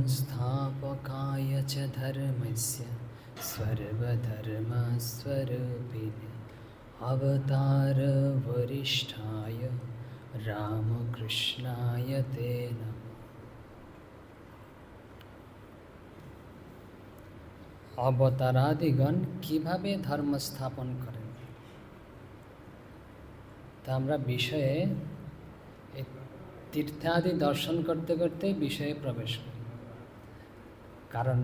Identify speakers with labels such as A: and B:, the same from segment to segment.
A: संस्थापकाय च धर्मस्य सर्वधर्मस्वरूपिणे अवतारवरिष्ठाय रामकृष्णाय ते नमः। অবতারাদিগণ কিভাবে ধর্ম স্থাপন করেন, তা আমরা বিষয়ে তীর্থাদি দর্শন করতে করতে বিষয়ে প্রবেশ করি। কারণ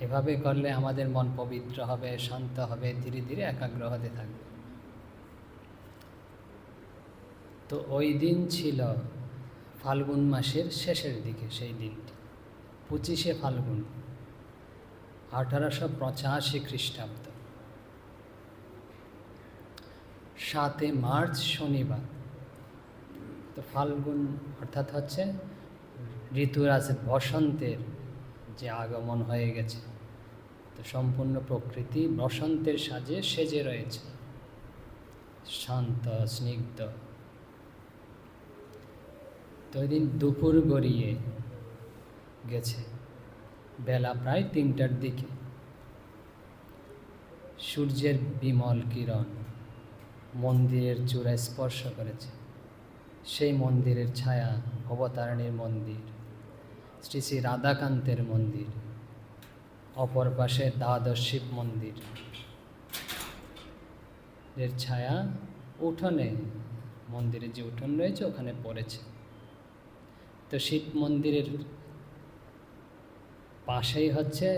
A: এভাবে করলে আমাদের মন পবিত্র হবে, শান্ত হবে, ধীরে ধীরে একাগ্র হতে থাকবে। তো ওই দিন ছিল ফাল্গুন মাসের শেষের দিকে, সেই দিনটি 25শে ফাল্গুন 1885 খ্রিস্টাব্দ, 7 মার্চ শনিবার। তো ফাল্গুন অর্থাৎ হচ্ছে ঋতুরাজ বসন্তের যে আগমন হয়ে গেছে। তো সম্পূর্ণ প্রকৃতি বসন্তের সাজে সেজে রয়েছে, শান্ত স্নিগ্ধ। তো ওই দিন দুপুর গড়িয়ে গেছে, বেলা প্রায় 3টার দিকে। সূর্যের বিমল কিরণ মন্দিরের চূড়ায় স্পর্শ করেছে। সেই মন্দিরের ছায়া অবতারিণীর মন্দির, শ্রী শ্রী রাধাকান্তের মন্দির, অপর পাশে দ্বাদশ শিব মন্দির এর ছায়া উঠোনে, মন্দিরের যে উঠোন রয়েছে ওখানে পড়েছে। তো শিব মন্দিরের পাশেই হচ্ছে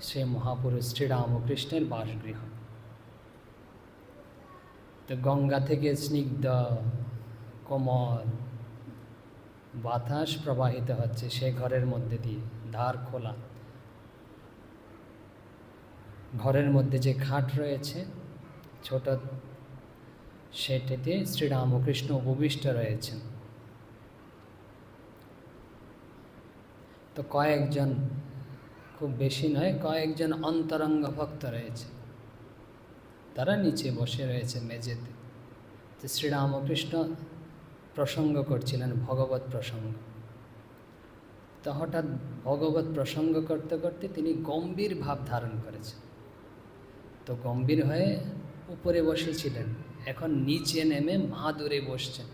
A: সে মহাপুরুষ শ্রীরামকৃষ্ণের বাসগৃহ। তো গঙ্গা থেকে স্নিগ্ধ কোমল বাতাস প্রবাহিত হচ্ছে সে ঘরের মধ্যে দিয়ে, দ্বার খোলা। ঘরের মধ্যে যে খাট রয়েছে ছোট, সেটিতে শ্রীরামকৃষ্ণ উপবিষ্ট রয়েছেন। তো কয়েকজন, খুব বেশি নয়, কয়েকজন অন্তরঙ্গ ভক্ত রয়েছে, তারা নিচে বসে রয়েছে মেঝেতে। তো শ্রীরামকৃষ্ণ প্রসঙ্গ করছিলেন, ভগবত প্রসঙ্গ। তো হঠাৎ ভগবত প্রসঙ্গ করতে করতে তিনি গম্ভীর ভাব ধারণ করেছেন। তো গম্ভীর হয়ে উপরে বসেছিলেন, এখন নিচে নেমে মাদুরে বসছেন।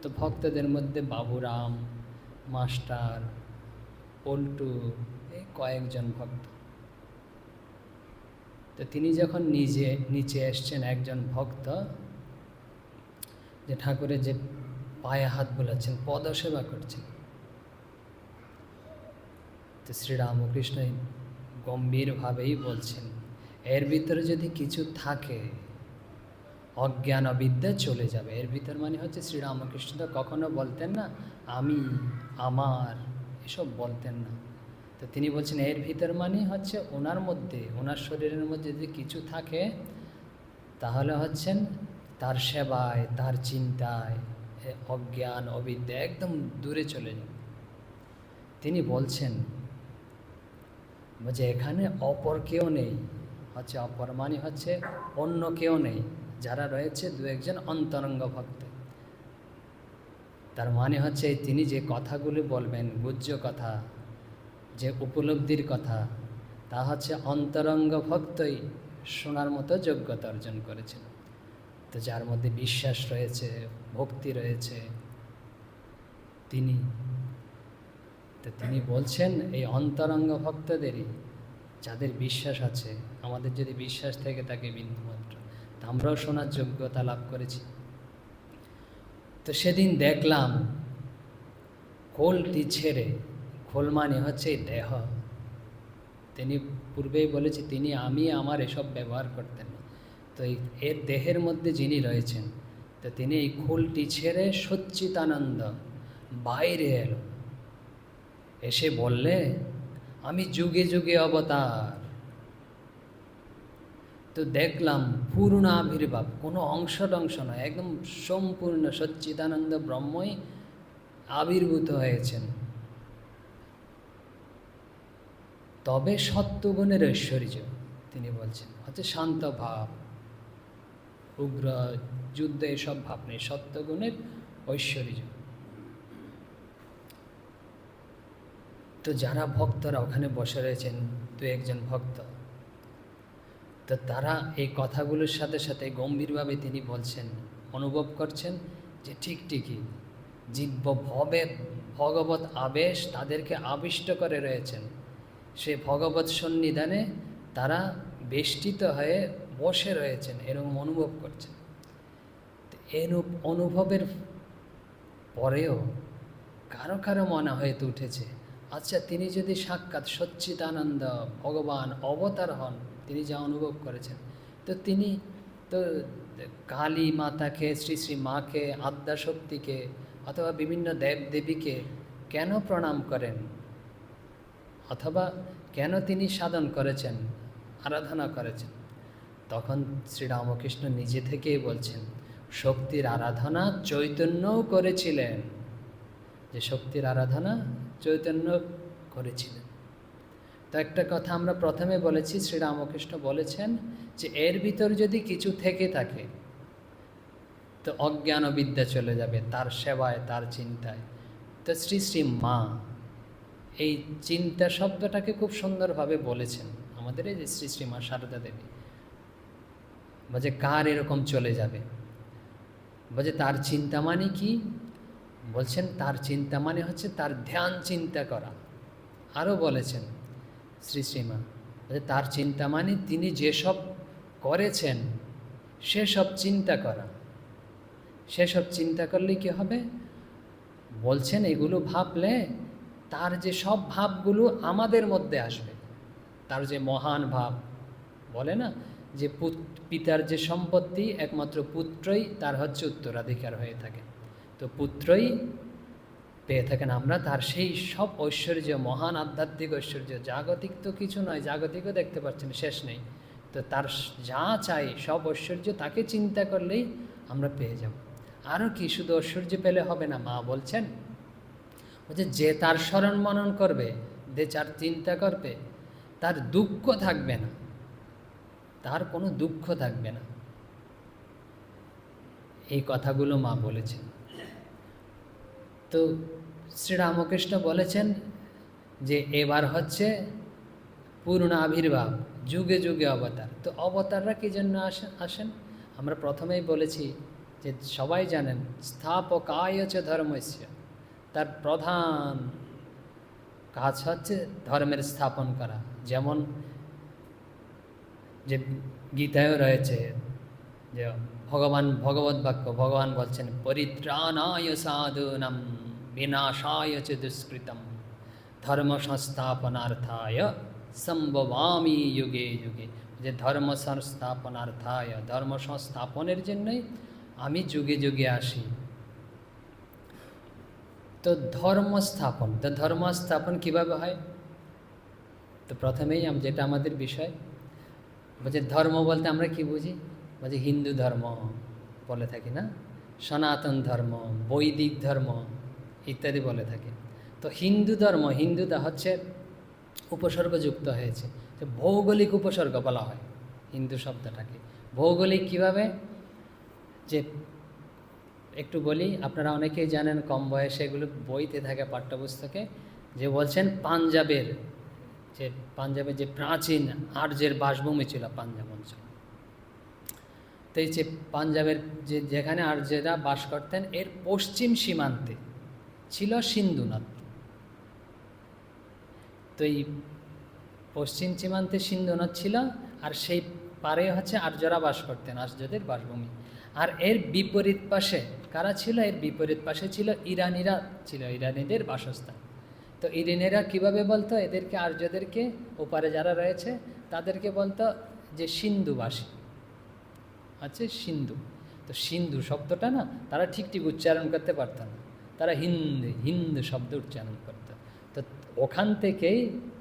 A: তো ভক্তদের মধ্যে বাবুরাম, মাস্টার, পল্টু, এই কয়েকজন ভক্ত। তো তিনি যখন নিচে এসছেন, একজন ভক্ত যে ঠাকুরের যে পায়ে হাত বোলাচ্ছেন, পদসেবা করছেন। তো শ্রীরামকৃষ্ণ গম্ভীরভাবেই বলছেন, এর ভিতরে যদি কিছু থাকে অজ্ঞান অবিদ্যা চলে যাবে। এর ভিতর মানে হচ্ছে শ্রীরামকৃষ্ণ তো কখনো বলতেন না আমি, আমার, এসব বলতেন না। তো তিনি বলছেন এর ভিতর মানে হচ্ছে ওনার মধ্যে, ওনার শরীরের মধ্যে যদি কিছু থাকে তাহলে হচ্ছেন তার সেবায়, তার চিন্তায় অজ্ঞান অবিদ্যা একদম দূরে চলে যাবে। তিনি বলছেন যে এখানে অপর কেউ নেই, হচ্ছে অপর মানে হচ্ছে অন্য কেউ নেই, যারা রয়েছে দু একজন অন্তরঙ্গ ভক্ত। তার মানে হচ্ছে তিনি যে কথাগুলি বলবেন, গুহ্য কথা, যে উপলব্ধির কথা, তা হচ্ছে অন্তরঙ্গ ভক্তই শোনার মতো যোগ্যতা অর্জন করেছেন। তো যার মধ্যে বিশ্বাস রয়েছে, ভক্তি রয়েছে, তিনি বলছেন এই অন্তরঙ্গ ভক্তদেরই, যাদের বিশ্বাস আছে, আমাদের যদি বিশ্বাস থেকে থাকে বিন্দুমাত্র, তা আমরাও শোনার যোগ্যতা লাভ করেছি। তো সেদিন দেখলাম খোলটি ছেড়ে, খোল মানে হচ্ছে দেহ, তিনি পূর্বেই বলেছি তিনি আমি আমার এসব ব্যবহার করতেন না। তো এর দেহের মধ্যে যিনি রয়েছেন, তো তিনি এই খোলটি ছেড়ে সচ্চিদানন্দ বাইরে এলো, এসে বললে আমি যুগে যুগে অবতার। তো দেখলাম পূর্ণ আবির্ভাব, কোনো অংশ নয়, একদম সম্পূর্ণ সচ্চিদানন্দ ব্রহ্মই আবির্ভূত হয়েছেন। তবে সত্যগুণের ঐশ্বর্য, তিনি বলছেন হচ্ছে শান্ত ভাব, উগ্র যুদ্ধ এসব ভাব নেই, সত্যগুণের ঐশ্বর্য। তো যারা ভক্তরা ওখানে বসে রয়েছেন, দু একজন ভক্ত, তো তারা এই কথাগুলোর সাথে সাথে গম্ভীরভাবে তিনি বলছেন, অনুভব করছেন যে ঠিকই জীব ভবে ভগবত আবেশ তাদেরকে আবিষ্ট করে রয়েছেন। সে ভগবত সন্নিধানে তারা বেষ্টিত হয়ে বসে রয়েছেন, এরকম অনুভব করছেন। এরূপ অনুভবের পরেও কারো কারো মনে হয়তো উঠেছে, আচ্ছা তিনি যদি সাক্ষাৎ সচ্চিদানন্দ ভগবান অবতার হন, তিনি যা অনুভব করেছেন, তো তিনি তো কালী মাতাকে, শ্রী শ্রী মাকে, আদ্যাশক্তিকে অথবা বিভিন্ন দেব দেবীকে কেন প্রণাম করেন, অথবা কেন তিনি সাধন করেছেন, আরাধনা করেছেন? তখন শ্রীরামকৃষ্ণ নিজে থেকেই বলছেন, শক্তির আরাধনা চৈতন্যও করেছিলেন, যে শক্তির আরাধনা চৈতন্য করেছিলেন। তো একটা কথা আমরা প্রথমে বলেছি, শ্রীরামকৃষ্ণ বলেছেন যে এর ভিতর যদি কিছু থেকে থাকে তো অজ্ঞান বিদ্যা চলে যাবে তার সেবায়, তার চিন্তায়। তো শ্রী শ্রী মা এই চিন্তা শব্দটাকে খুব সুন্দরভাবে বলেছেন আমাদের এই যে শ্রী শ্রী মা সারদা দেবী। বলছে কার এরকম চলে যাবে, বলছে তার চিন্তা মানে কি? বলছেন তার চিন্তা মানে হচ্ছে তার ধ্যান চিন্তা করা। আরও বলেছেন শ্রী শ্রীমা, বলছে তার চিন্তা মানে তিনি যেসব করেছেন সেসব চিন্তা করা। সেসব চিন্তা করলে কি হবে? বলছেন এগুলো ভাবলে তার যে সব ভাবগুলো আমাদের মধ্যে আসবে। তার যে মহান ভাব, বলে না যে পিতার যে সম্পত্তি একমাত্র পুত্রই তার হচ্ছে উত্তরাধিকার হয়ে থাকে, তো পুত্রই পেয়ে থাকেন আমরা তার সেই সব ঐশ্বর্য, মহান আধ্যাত্মিক ঐশ্বর্য। জাগতিক তো কিছু নয়, জাগতিকও দেখতে পাচ্ছেন শেষ নেই। তো তার যা চাই সব ঐশ্বর্য তাকে চিন্তা করলেই আমরা পেয়ে যাব। আরও কি, শুধু ঐশ্বর্য পেলে হবে না, মা বলছেন যে তার স্মরণ মনন করবে, যে যার চিন্তা করবে, তার দুঃখ থাকবে না, তার কোনো দুঃখ থাকবে না। এই কথাগুলো মা বলেছেন। তো শ্রীরামকৃষ্ণ বলেছেন যে এবার হচ্ছে পূর্ণ আবির্ভাব, যুগে যুগে অবতার। তো অবতাররা কী জন্য আসেন? আমরা প্রথমেই বলেছি যে সবাই জানেন স্থাপকায় চ ধর্মস্য, তার প্রধান কাজ হচ্ছে ধর্মের স্থাপন করা। যেমন যে গীতায়ও রয়েছে যে ভগবত বাক্য, ভগবান বলছেন পরিত্রাণায় সাধুনাম বিনাশায় চ দুষ্কৃতম ধর্ম সংস্থাপনার্থায় সম্ভবামি যুগে যুগে। যে ধর্ম সংস্থাপনার্থায়, ধর্ম সংস্থাপনের জন্যই আমি যুগে যুগে আসি। তো ধর্মস্থাপন, তো ধর্মস্থাপন কীভাবে হয়? তো প্রথমেই যেটা আমাদের বিষয়, বলছে ধর্ম বলতে আমরা কি বুঝি? বলছে হিন্দু ধর্ম বলে থাকি না, সনাতন ধর্ম, বৈদিক ধর্ম ইত্যাদি বলে থাকি। তো হিন্দু ধর্ম, হিন্দুটা হচ্ছে উপসর্গযুক্ত হয়েছে, যে ভৌগোলিক উপসর্গ বলা হয় হিন্দু শব্দটাকে। ভৌগোলিক কিভাবে? যে একটু বলি, আপনারা অনেকেই জানেন, কম বয়সে এগুলো বইতে থাকে পাঠ্যপুস্তকে, যে বলছেন পাঞ্জাবের যে প্রাচীন আর্যের বাসভূমি ছিল পাঞ্জাব অঞ্চল। তো এই যে পাঞ্জাবের যেখানে আর্যেরা বাস করতেন, এর পশ্চিম সীমান্তে ছিল সিন্ধু নদ। তো এই পশ্চিম সীমান্তে সিন্ধু নদ ছিল, আর সেই পারে হচ্ছে আর্যরা বাস করতেন, আর্যদের বাসভূমি। আর এর বিপরীত পাশে কারা ছিল? এর বিপরীত পাশে ছিল ইরানিরা, ছিল ইরানিদের বাসস্থান। তো ইরানিরা কীভাবে বলতো এদেরকে, আর্যদেরকে, ওপারে যারা রয়েছে তাদেরকে বলতো যে সিন্ধুবাসী, আচ্ছা সিন্ধু। তো সিন্ধু শব্দটা না তারা ঠিক উচ্চারণ করতে পারত না, তারা হিন্দু শব্দ উচ্চারণ করত। তো ওখান থেকেই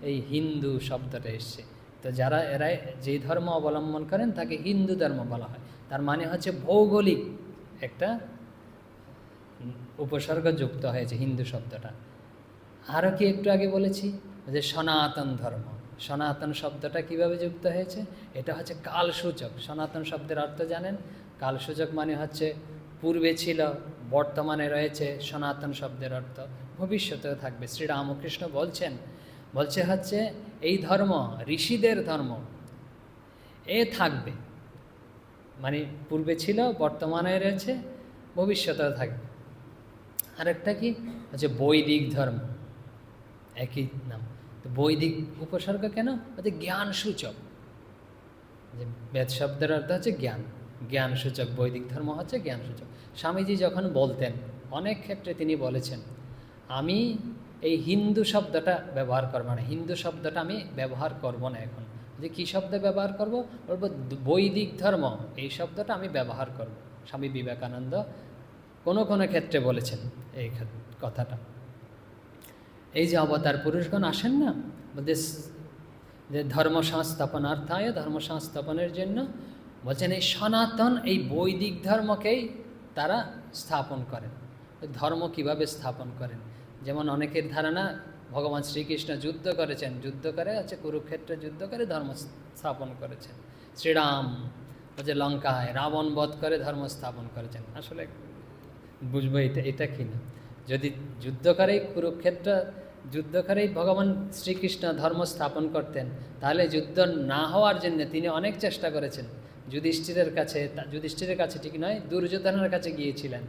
A: এই হিন্দু শব্দটা এসছে। তো যারা এরা যেই ধর্ম অবলম্বন করেন তাকে হিন্দু ধর্ম বলা হয়। তার মানে হচ্ছে ভৌগোলিক একটা উপসর্গ যুক্ত হয়েছে হিন্দু শব্দটা। আরও কি একটু আগে বলেছি যে সনাতন ধর্ম, সনাতন শব্দটা কিভাবে যুক্ত হয়েছে? এটা হচ্ছে কালসূচক। সনাতন শব্দের অর্থ জানেন? কালসূচক মানে হচ্ছে পূর্বে ছিল, বর্তমানে রয়েছে। সনাতন শব্দের অর্থ ভবিষ্যতেও থাকবে। শ্রীরামকৃষ্ণ বলছেন বলছে হচ্ছে এই ধর্ম ঋষিদের ধর্ম, এ থাকবে, মানে পূর্বে ছিল, বর্তমানে রয়েছে, ভবিষ্যতেও থাকবে। আরেকটা কি হচ্ছে বৈদিক ধর্ম, একই নাম। তো বৈদিক উপসর্গ কেন? হচ্ছে জ্ঞান সূচক, যে বেদ শব্দের অর্থ হচ্ছে জ্ঞান, জ্ঞান সূচক, বৈদিক ধর্ম হচ্ছে জ্ঞান সূচক। স্বামীজি যখন বলতেন, অনেক ক্ষেত্রে তিনি বলেছেন, আমি এই হিন্দু শব্দটা ব্যবহার করবো না, হিন্দু শব্দটা আমি ব্যবহার করব না এখন। যে কী শব্দ ব্যবহার করব? বলবো বৈদিক ধর্ম, এই শব্দটা আমি ব্যবহার করব। স্বামী বিবেকানন্দ কোনো কোনো ক্ষেত্রে বলেছেন এই কথাটা। এই যে অবতার পুরুষগণ আসেন না, যে ধর্ম সংস্থাপনার্থায়, ধর্ম সংস্থাপনের জন্য, বলছেন এই সনাতন এই বৈদিক ধর্মকেই তারা স্থাপন করেন। ধর্ম কিভাবে স্থাপন করেন? যেমন অনেকের ধারণা ভগবান শ্রীকৃষ্ণ যুদ্ধ করেছেন, যুদ্ধ করে হচ্ছে কুরুক্ষেত্রে যুদ্ধ করে ধর্ম স্থাপন করেছেন। শ্রীরাম হচ্ছে লঙ্কায় রাবণ বধ করে ধর্ম স্থাপন করেছেন। আসলে বুঝবো এটা কি না, যদি যুদ্ধ করেই কুরুক্ষেত্র যুদ্ধ করেই ভগবান শ্রীকৃষ্ণ ধর্ম স্থাপন করতেন, তাহলে যুদ্ধ না হওয়ার জন্য তিনি অনেক চেষ্টা করেছেন। যুধিষ্ঠিরের কাছে ঠিক নয়, দুর্যোধনের কাছে গিয়েছিলেন,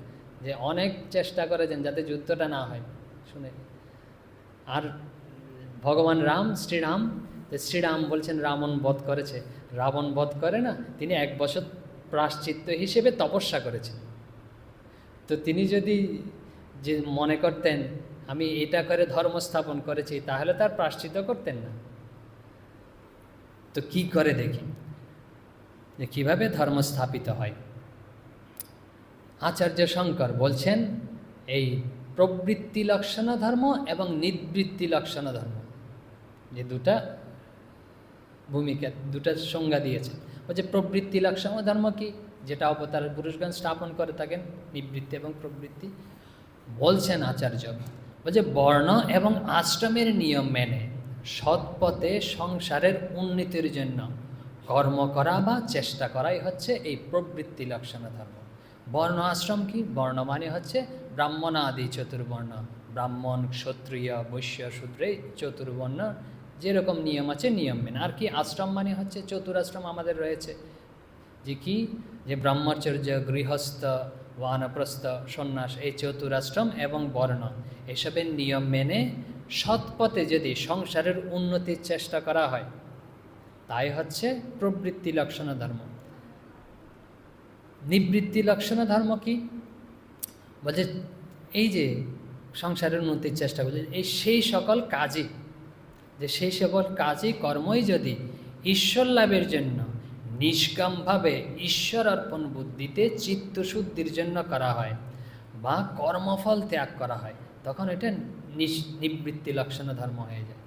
A: যে অনেক চেষ্টা করেছেন যাতে যুদ্ধটা না হয়, শুনে। আর ভগবান শ্রীরাম বলছেন রাবণ বধ করেছে, রাবণ বধ করে না, তিনি 1 বছর প্রায়শ্চিত্ত হিসেবে তপস্যা করেছেন। তো তিনি যদি যে মনে করতেন আমি এটা করে ধর্ম স্থাপন করেছি, তাহলে তার প্রায়শ্চিত্ত করতেন না। তো কি করে দেখি যে কীভাবে ধর্ম স্থাপিত হয়। আচার্য শঙ্কর বলছেন এই প্রবৃত্তি লক্ষণ ধর্ম এবং নিবৃত্তি লক্ষণ ধর্ম, যে দুটা ভূমিকা, দুটা সংজ্ঞা দিয়েছেন। বলছে প্রবৃত্তি লক্ষণ ধর্ম কি? যেটা অবতারের পুরুষগণ স্থাপন করে থাকেন, নিবৃত্তি এবং প্রবৃত্তি। বলছেন আচার্য, বলছে বর্ণ এবং আশ্রমের নিয়ম মেনে সৎপথে সংসারের উন্নতির জন্য কর্ম করা বা চেষ্টা করাই হচ্ছে এই প্রবৃত্তি লক্ষণ ধর্ম। বর্ণ আশ্রম কি? বর্ণ মানে হচ্ছে ব্রাহ্মণাদি চতুর্বর্ণ, ব্রাহ্মণ, ক্ষত্রিয়, বৈশ্য, শূদ্র, এই চতুর্বর্ণ যেরকম নিয়ম আছে নিয়ম মেনে। আর কি আশ্রম মানে হচ্ছে চতুরাশ্রম আমাদের রয়েছে, যে কি, যে ব্রহ্মচর্য, গৃহস্থ, বানপ্রস্থ, সন্ন্যাস, এই চতুরাশ্রম এবং বর্ণ, এসবের নিয়ম মেনে সৎপথে যদি সংসারের উন্নতির চেষ্টা করা হয়, তাই হচ্ছে প্রবৃত্তি লক্ষণ ধর্ম। নিবৃত্তি লক্ষণ ধর্ম কি? বলছে এই যে সংসারের উন্নতির চেষ্টা করছে, এই সেই সকল কাজই, যে সেই সকল কাজই কর্মই যদি ঈশ্বর লাভের জন্য নিষ্কামভাবে ঈশ্বর অর্পণ বুদ্ধিতে চিত্তশুদ্ধির জন্য করা হয় বা কর্মফল ত্যাগ করা হয়, তখন এটা নিবৃত্তি লক্ষণ ধর্ম হয়ে যায়।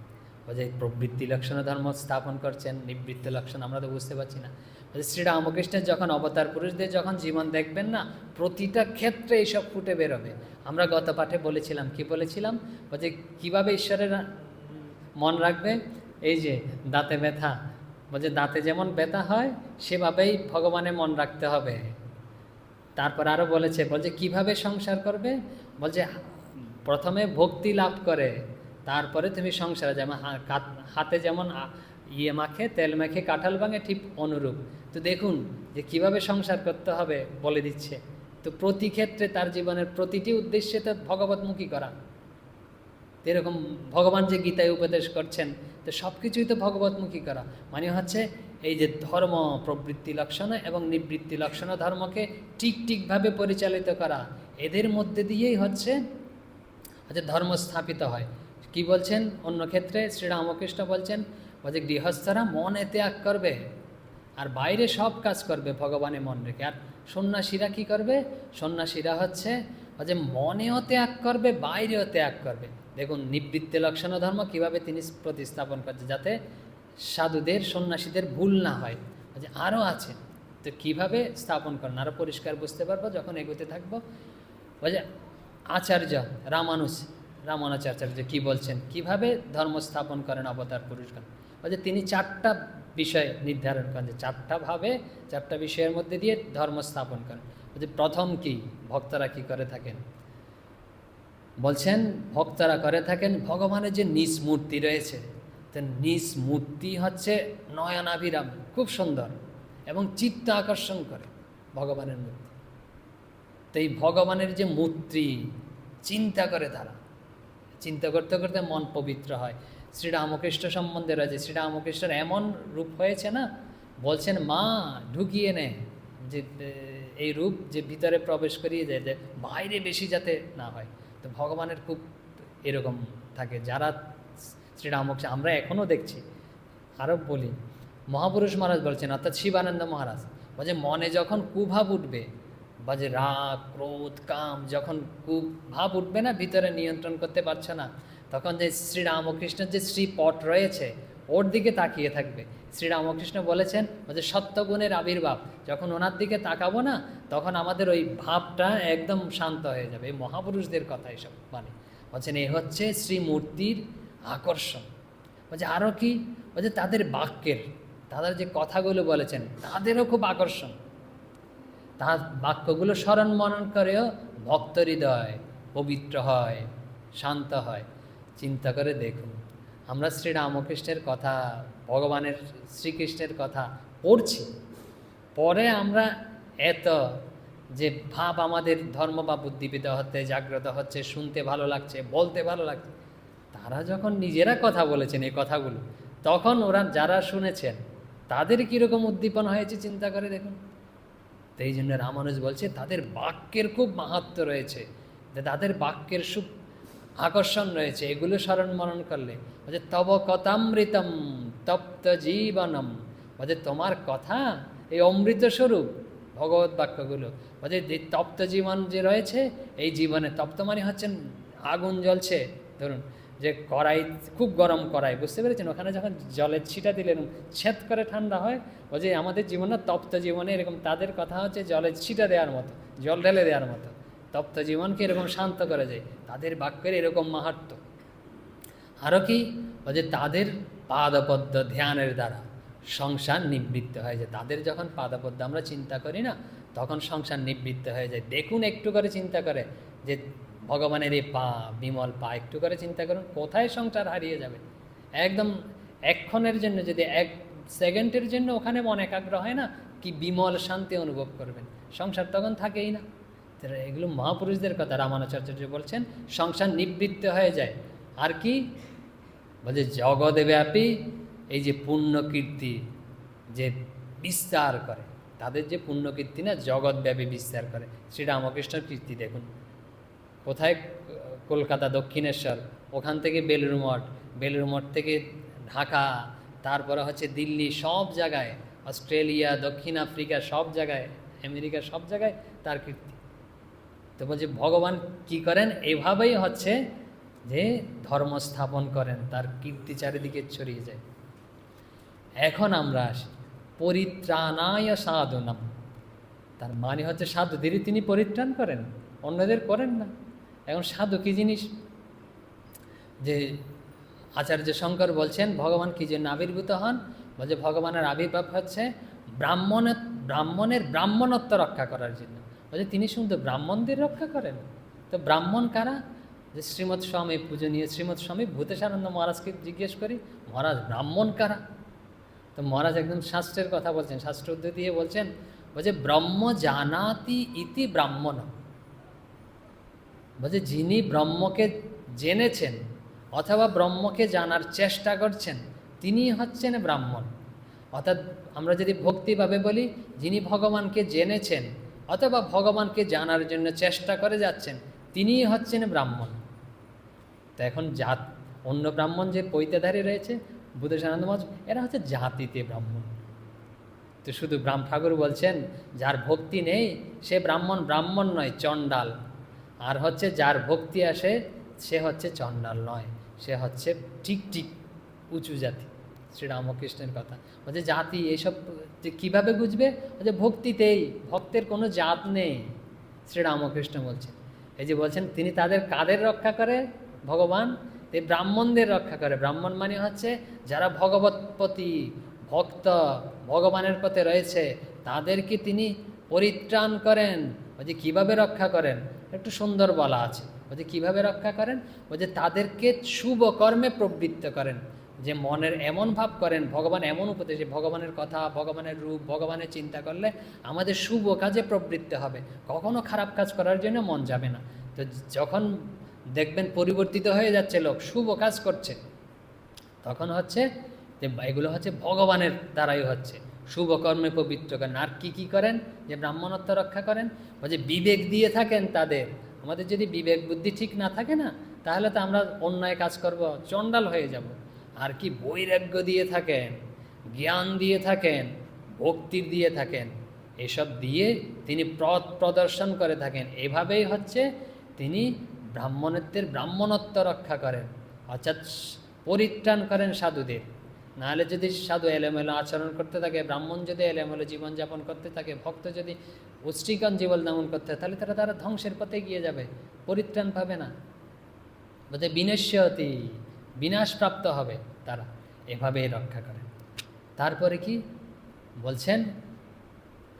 A: যে প্রবৃত্তি লক্ষণ ধর্ম স্থাপন করছেন, নিবৃত্তি লক্ষণ আমরা তো বুঝতে পারছি না। শ্রীরামকৃষ্ণের যখন অবতার পুরুষদের যখন জীবন দেখবেন না, প্রতিটা ক্ষেত্রে এইসব ফুটে বেরোবে। আমরা গত পাঠে বলেছিলাম, কি বলেছিলাম? যে কীভাবে ঈশ্বরের মন রাখবে? এই যে দাঁতে ব্যথা, বলছে দাঁতে যেমন ব্যথা হয় সেভাবেই ভগবানের মন রাখতে হবে। তারপর আরও বলছে কিভাবে সংসার করবে? বলছে প্রথমে ভক্তি লাভ করে তারপরে তুমি সংসারে, যেমন হাতে যেমন মাখে, তেল মেখে কাঁঠাল ভাঙে, ঠিক অনুরূপ। তো দেখুন যে কিভাবে সংসার করতে হবে বলে দিচ্ছে। তো প্রতি ক্ষেত্রে তার জীবনের প্রতিটি উদ্দেশ্যে তো ভগবতমুখী করা। এরকম ভগবান যে গীতায় উপদেশ করছেন, তো সব কিছুই তো ভগবতমুখী করা, মানে হচ্ছে এই যে ধর্ম প্রবৃত্তি লক্ষণ এবং নিবৃত্তি লক্ষণ ধর্মকে ঠিকভাবে পরিচালিত করা, এদের মধ্যে দিয়েই হচ্ছে ধর্ম স্থাপিত হয়। কি বলছেন অন্য ক্ষেত্রে? শ্রীরামকৃষ্ণ বলছেন যে গৃহস্থরা মনে ত্যাগ করবে আর বাইরে সব কাজ করবে ভগবানের মন রেখে। আর সন্ন্যাসীরা কি করবে? সন্ন্যাসীরা হচ্ছে যে মনেও ত্যাগ করবে, বাইরেও ত্যাগ করবে। দেখুন নিবৃত্তি লক্ষণ ধর্ম কীভাবে তিনি প্রতিস্থাপন করছে, যাতে সাধুদের, সন্ন্যাসীদের ভুল না হয়। যে আরও আছে, তো কীভাবে স্থাপন করেন আরও পরিষ্কার বুঝতে পারবো যখন এগোতে থাকবো। বলছে আচার্য রামানুজাচার্য কি বলছেন, কিভাবে ধর্ম স্থাপন করেন অবতার পুরুষগণ? বলছে তিনি 4টা বিষয় নির্ধারণ করেন, যে 4টা ভাবে, 4টা বিষয়ের মধ্যে দিয়ে ধর্ম স্থাপন করেন। বলছে প্রথম কি, ভক্তরা কি করে থাকেন? বলছেন ভক্তরা করে থাকেন ভগবানের যে নিজ মূর্তি রয়েছে, তো নিজ মূর্তি হচ্ছে নয়নাভিরাম, খুব সুন্দর এবং চিত্ত আকর্ষণ করে ভগবানের মূর্তি। তো এই ভগবানের যে মূর্তি চিন্তা করে তারা, চিন্তা করতে করতে মন পবিত্র হয়। শ্রীরামকৃষ্ণ সম্বন্ধে রয়েছে, শ্রীরামকৃষ্ণের এমন রূপ হয়েছে না, বলছেন মা ঢুকিয়ে নে, যে এই রূপ যে ভিতরে প্রবেশ করিয়ে যায়, যে বাইরে বেশি যাতে না হয়। তো ভগবানের খুব এরকম থাকে যারা শ্রীরামকৃষ্ণ আমরা এখনও দেখছি। আরও বলি, মহাপুরুষ মহারাজ বলছেন, অর্থাৎ শিবানন্দ মহারাজ বলছে মনে যখন কুভাব উঠবে বা যে রাগ ক্রোধ কাম যখন কুভাব উঠবে না, ভিতরে নিয়ন্ত্রণ করতে পারছে না, তখন যে শ্রীরামকৃষ্ণের যে শ্রীপট রয়েছে ওর দিকে তাকিয়ে থাকবে। শ্রীরামকৃষ্ণ বলেছেন যে সত্যগুণের আবির্ভাব, যখন ওনার দিকে তাকাবো না, তখন আমাদের ওই ভাবটা একদম শান্ত হয়ে যাবে। এই মহাপুরুষদের কথা এসব মানে বলছেন, এ হচ্ছে শ্রীমূর্তির আকর্ষণ। বলছে আরও কি, বলছে তাদের বাক্যের, তাদের যে কথাগুলো বলেছেন তাদেরও খুব আকর্ষণ। তার বাক্যগুলো স্মরণ মনন করেও ভক্ত হৃদয় পবিত্র হয়, শান্ত হয়। চিন্তা করে দেখুন, আমরা শ্রীরামকৃষ্ণের কথা, ভগবানের শ্রীকৃষ্ণের কথা পড়ছি, পরে আমরা এত যে ভাব আমাদের ধর্ম বা বুদ্ধিবিদ হতে জাগ্রত হচ্ছে, শুনতে ভালো লাগছে, বলতে ভালো লাগছে। তারা যখন নিজেরা কথা বলেছেন এই কথাগুলো, তখন ওরা যারা শুনেছেন তাদের কীরকম উদ্দীপন হয়েছে চিন্তা করে দেখুন। তো এই জন্য রামানুজ বলছে তাদের বাক্যের খুব মাহাত্ম্য রয়েছে, যে তাদের বাক্যের খুব আকর্ষণ রয়েছে। এগুলো স্মরণ মনন করলে বলছে তব কথামৃতম তপ্ত জীবনম, বলছে তোমার কথা এই অমৃত স্বরূপ ভগবত বাক্যগুলো। বলছে তপ্ত জীবন যে রয়েছে, এই জীবনে তপ্ত মানে হচ্ছেন আগুন জ্বলছে, ধরুন যে কড়াই খুব গরম কড়াই, বুঝতে পেরেছেন, ওখানে যখন জলের ছিটা দিলেন ছেদ করে ঠান্ডা হয়। ও যে আমাদের জীবনে তপ্ত জীবনে এরকম, তাদের কথা হচ্ছে জলের ছিটা দেওয়ার মতো, জল ঢেলে দেওয়ার মতো, তপ্ত জীবনকে এরকম শান্ত করা যায়। তাদের বাক্যের এরকম মাহাত্ম্য। আরও কি, ও যে তাদের পাদপদ্ম ধ্যানের দ্বারা সংসার নিবৃত্ত হয়ে যায়। তাদের যখন পাদপদ্ম আমরা চিন্তা করি না, তখন সংসার নিবৃত্ত হয়ে যায়। দেখুন একটু করে চিন্তা করে যে ভগবানের এই পা, বিমল পা, একটু করে চিন্তা করুন কোথায় সংসার হারিয়ে যাবে। একদম এক্ষণের জন্য, যদি এক সেকেন্ডের জন্য ওখানে মন একাগ্র হয় না, কি বিমল শান্তি অনুভব করবেন, সংসার তখন থাকেই না। এগুলো মহাপুরুষদের কথা। রামানুজাচার্য বলছেন সংসার নিবৃত্ত হয়ে যায়। আর কি বলছে জগৎব্যাপী এই যে পুণ্যকীর্তি যে বিস্তার করে, তাদের যে পুণ্যকীর্তি না জগৎব্যাপী বিস্তার করে। শ্রীরামকৃষ্ণের কীর্তি দেখুন কোথায়, কলকাতা দক্ষিণেশ্বর, ওখান থেকে বেলুড় মঠ, বেলুড় মঠ থেকে ঢাকা, তারপরে হচ্ছে দিল্লি, সব জায়গায়, অস্ট্রেলিয়া, দক্ষিণ আফ্রিকা, সব জায়গায়, আমেরিকা, সব জায়গায় তার কীর্তি। তো বলছে ভগবান কি করেন, এভাবেই হচ্ছে যে ধর্ম স্থাপন করেন, তার কীর্তি চারিদিকে ছড়িয়ে যায়। এখন আমরা আসি পরিত্রাণায় সাধনাম, তার মানে হচ্ছে সাধুদেরই তিনি পরিত্রাণ করেন, অন্যদের করেন না। এখন সাধু কী জিনিস, যে আচার্য শঙ্কর বলছেন ভগবান কী জন্য আবির্ভূত হন, বলছে ভগবানের আবির্ভাব হচ্ছে ব্রাহ্মণের ব্রাহ্মণত্ব রক্ষা করার জন্য। বলছে তিনি শুধু ব্রাহ্মণদের রক্ষা করেন। তো ব্রাহ্মণ কারা, যে শ্রীমৎ স্বামী পূজনীয় শ্রীমৎ স্বামী ভূতেশানন্দ মহারাজকে জিজ্ঞেস করি, মহারাজ ব্রাহ্মণ কারা? তো মহারাজ একদম শাস্ত্রের কথা বলছেন, শাস্ত্র উদ্ধৃতি দিয়ে বলছেন, বলছে ব্রহ্ম জানাতি ইতি ব্রাহ্মণ, বলছে যিনি ব্রহ্মকে জেনেছেন অথবা ব্রহ্মকে জানার চেষ্টা করছেন তিনি হচ্ছেন ব্রাহ্মণ। অর্থাৎ আমরা যদি ভক্তিভাবে বলি, যিনি ভগবানকে জেনেছেন অথবা ভগবানকে জানার জন্য চেষ্টা করে যাচ্ছেন তিনিই হচ্ছেন ব্রাহ্মণ। তো এখন অন্য ব্রাহ্মণ যে পৈতেধারী রয়েছে বুদ্ধেশানন্দ মহারাজ, এরা হচ্ছে জাতিতে ব্রাহ্মণ। তো শুধু ঠাকুর বলছেন যার ভক্তি নেই সে ব্রাহ্মণ নয়, চণ্ডাল। আর হচ্ছে যার ভক্তি আসে সে হচ্ছে চণ্ডাল নয়, সে হচ্ছে ঠিক উঁচু জাতি। শ্রীরামকৃষ্ণের কথা বলছে জাতি এইসব যে কীভাবে বুঝবে, বলছে ভক্তিতেই, ভক্তের কোনো জাত নেই। শ্রীরামকৃষ্ণ বলছেন, এই যে বলছেন তিনি তাদের কাদের রক্ষা করে ভগবান, এই ব্রাহ্মণদের রক্ষা করে। ব্রাহ্মণ মানে হচ্ছে যারা ভগবৎপতি ভক্ত, ভগবানের পথে রয়েছে, তাদেরকে তিনি পরিত্রাণ করেন। বলছে কীভাবে রক্ষা করেন, একটু সুন্দর বলা আছে। বলছে কীভাবে রক্ষা করেন? বলছে তাদেরকে শুভ কর্মে প্রবৃত্ত করেন, যে মনের এমন ভাব করেন, ভগবান এমন উপদেশে, ভগবানের কথা, ভগবানের রূপ, ভগবানের চিন্তা করলে আমাদের শুভ কাজে প্রবৃত্ত হবে, কখনো খারাপ কাজ করার জন্য মন যাবে না। তো যখন দেখবেন পরিবর্তিত হয়ে যাচ্ছে লোক, শুভ কাজ করছে, তখন হচ্ছে যে এগুলো হচ্ছে ভগবানের দ্বারাই হচ্ছে, শুভ কর্মে পবিত্র করেন। আর কি করেন? যে ব্রাহ্মণত্ব রক্ষা করেন, যে বিবেক দিয়ে থাকেন তাদের। আমাদের যদি বিবেক বুদ্ধি ঠিক না থাকে না, তাহলে তো আমরা অন্যায় কাজ করব, চণ্ডাল হয়ে যাব। আর কি বৈরাগ্য দিয়ে থাকেন, জ্ঞান দিয়ে থাকেন, ভক্তির দিয়ে থাকেন, এসব দিয়ে তিনি পথ প্রদর্শন করে থাকেন। এভাবেই হচ্ছে তিনি ব্রাহ্মণত্ব রক্ষা করেন, অর্থাৎ পরিত্রাণ করেন সাধুদের। নাহলে যদি সাধু এলোমেলো আচরণ করতে থাকে, ব্রাহ্মণ যদি এলোমেলো জীবনযাপন করতে থাকে, ভক্ত যদি উচ্ছৃঙ্খল জীবনযাপন করতে থাকে, তাহলে তারা ধ্বংসের পথে গিয়ে যাবে, পরিত্রাণ পাবে না, বলতে বিনশ্যতি, বিনাশপ্রাপ্ত হবে তারা। এভাবেই রক্ষা করেন। তারপরে কি বলছেন?